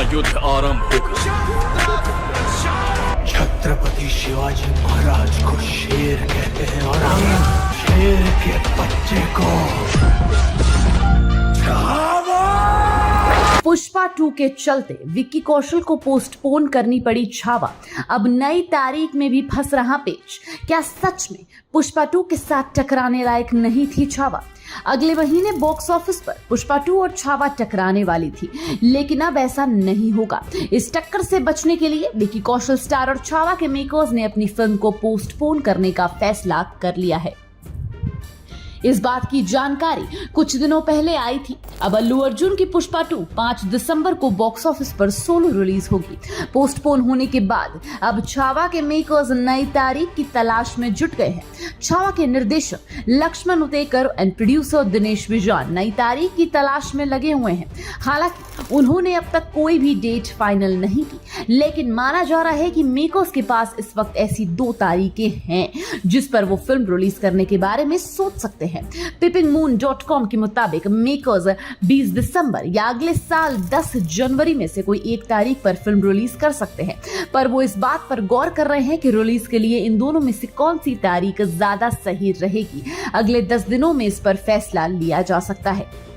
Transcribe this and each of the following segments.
युद्ध आरंभ होगा। छत्रपति शिवाजी महाराज को शेर कहते हैं और हम शेर के बच्चे को पुष्पा 2 के चलते विक्की कौशल को पोस्टपोन करनी पड़ी छावा। अब नई तारीख में भी फंस रहा पेच। क्या सच में पुष्पा 2 के साथ टकराने लायक नहीं थी छावा? अगले महीने बॉक्स ऑफिस पर पुष्पा 2 और छावा टकराने वाली थी, लेकिन अब ऐसा नहीं होगा। इस टक्कर से बचने के लिए विक्की कौशल स्टार और छावा के मेकर्स ने अपनी फिल्म को पोस्टपोन करने का फैसला कर लिया है। इस बात की जानकारी कुछ दिनों पहले आई थी। अब अल्लू अर्जुन की पुष्पा 2 5 दिसंबर को बॉक्स ऑफिस पर सोलो रिलीज होगी। पोस्टपोन होने के बाद अब छावा के मेकर्स नई तारीख की तलाश में जुट गए हैं। छावा के निर्देशक लक्ष्मण उतेकर एंड प्रोड्यूसर दिनेश विजान नई तारीख की तलाश में लगे हुए हैं। हालांकि उन्होंने अब तक कोई भी डेट फाइनल नहीं की, लेकिन माना जा रहा है कि मेकर्स के पास इस वक्त ऐसी 2 तारीखें हैं जिस पर वो फिल्म रिलीज करने के बारे में सोच सकते हैं। PippingMoon.com के मुताबिक मेकर्स 20 दिसंबर या अगले साल 10 जनवरी में से कोई एक तारीख पर फिल्म रिलीज कर सकते हैं, पर वो इस बात पर गौर कर रहे हैं कि रिलीज के लिए इन दोनों में से कौन सी तारीख ज्यादा सही रहेगी। अगले 10 दिनों में इस पर फैसला लिया जा सकता है।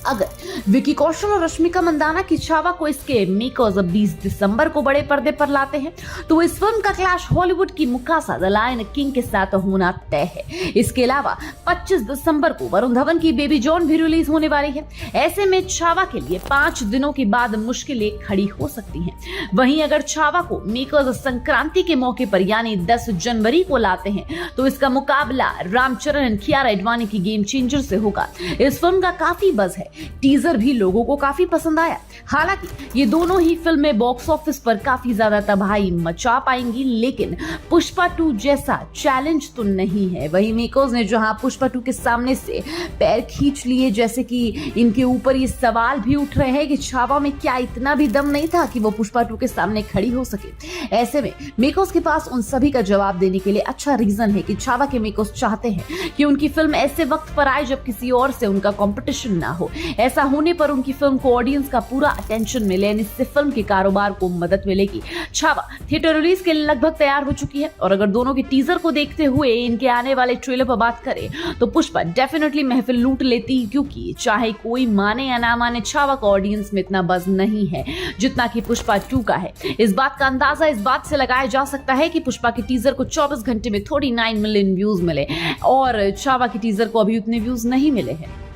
अगर विक्की कौशल और रश्मिका मंदाना की छावा को इसके मेकर्स 20 दिसंबर को बड़े पर्दे पर लाते हैं, तो इस फिल्म का क्लैश हॉलीवुड की मुकासा द लायन किंग के साथ होना तय है। इसके अलावा 25 दिसंबर को वरुण धवन की बेबी जॉन भी रिलीज होने वाली है। ऐसे में छावा के लिए 5 दिनों के बाद मुश्किलें खड़ी हो सकती हैं। वहीं अगर छावा को मेकर्स संक्रांति के मौके पर यानी 10 जनवरी को लाते हैं, तो इसका मुकाबला रामचरण एंड कियारा एडवाणी की गेम चेंजर से होगा। इस फिल्म का काफी बज़ है। टीजर भी लोगों को काफी पसंद आया। हालांकि ये दोनों ही फिल्में बॉक्स ऑफिस पर काफी ज्यादा तबाही मचा पाएंगी, लेकिन पुष्पा 2 जैसा चैलेंज तो नहीं है। वही मेकर्स ने जहां पुष्पा 2 के सामने से पैर खींच लिए, जैसे कि इनके ऊपर ये सवाल भी उठ रहे हैं कि छावा में क्या इतना भी दम नहीं था कि वो पुष्पा 2 के सामने खड़ी हो सके। ऐसे में मेकर्स के पास उन सभी का जवाब देने के लिए अच्छा रीजन है कि छावा के मेकर्स चाहते हैं कि उनकी फिल्म ऐसे वक्त पर आए जब किसी और से उनका कंपटीशन ना हो। ऐसा होने पर उनकी फिल्म को ऑडियंस का पूरा अटेंशन मिले, इससे फिल्म के कारोबार को मदद मिलेगी। छावा थिएटर रिलीज के लिए लगभग तैयार हो चुकी है और अगर दोनों के टीजर को देखते हुए इनके आने वाले ट्रेलर पर बात करें तो पुष्पा डेफिनेटली महफिल लूट लेती, क्योंकि चाहे कोई माने या ना माने छावा का ऑडियंस में इतना बज़ नहीं है जितना कि पुष्पा 2 का है। इस बात का अंदाजा इस बात से लगाया जा सकता है कि पुष्पा के टीजर को 24 घंटे में 39 मिलियन व्यूज मिले और छावा के टीजर को अभी उतने व्यूज नहीं मिले हैं।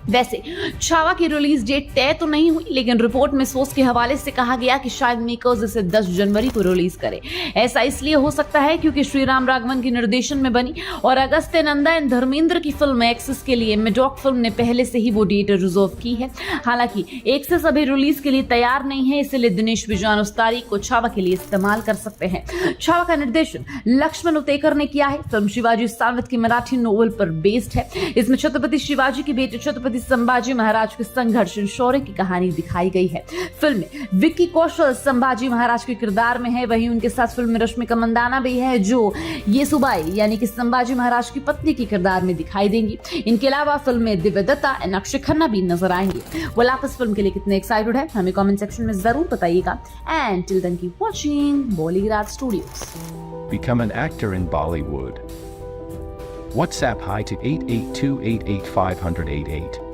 वैसे छावा की रिलीज डेट तय तो नहीं हुई, लेकिन रिपोर्ट में सोर्स के हवाले से कहा गया कि शायद मेकर्स इसे 10 जनवरी को रिलीज करे। ऐसा इसलिए हो सकता है क्योंकि श्रीराम राघवन के निर्देशन में बनी और अगस्त्य नंदा एंड धर्मेंद्र की फिल्म एक्सेस के लिए मेडॉक फिल्म ने पहले से ही वो डेट रिजर्व की है। हालांकि एक्सेस अभी रिलीज के लिए तैयार नहीं है, इसलिए दिनेश विजान उस तारीख को छावा के लिए इस्तेमाल कर सकते हैं। छावा का निर्देशन लक्ष्मण उतेकर ने किया है। फिल्म शिवाजी सावंत की मराठी नोवेल पर बेस्ड है। इसमें छत्रपति शिवाजी के बेटे छत्रपति संभाजी महाराज के संघर्ष शौर्य की कहानी दिखाई गई है। फिल्म में विक्की कौशल संभाजी महाराज के किरदार में है। वहीं उनके साथ फिल्म में रश्मिका मंदाना भी है, जो येसुबाई यानी कि संभाजी महाराज की पत्नी के किरदार में दिखाई देंगी। इनके अलावा फिल्म में दिव्या दत्ता एंड अक्षय खन्ना भी नजर आएंगे। वो आप इस फिल्म के लिए कितने एक्साइटेड है हमें कमेंट सेक्शन में जरूर बताइएगा। And till then keep watching Bollywood Studios. Become an actor in Bollywood. WhatsApp hi to 8828850088.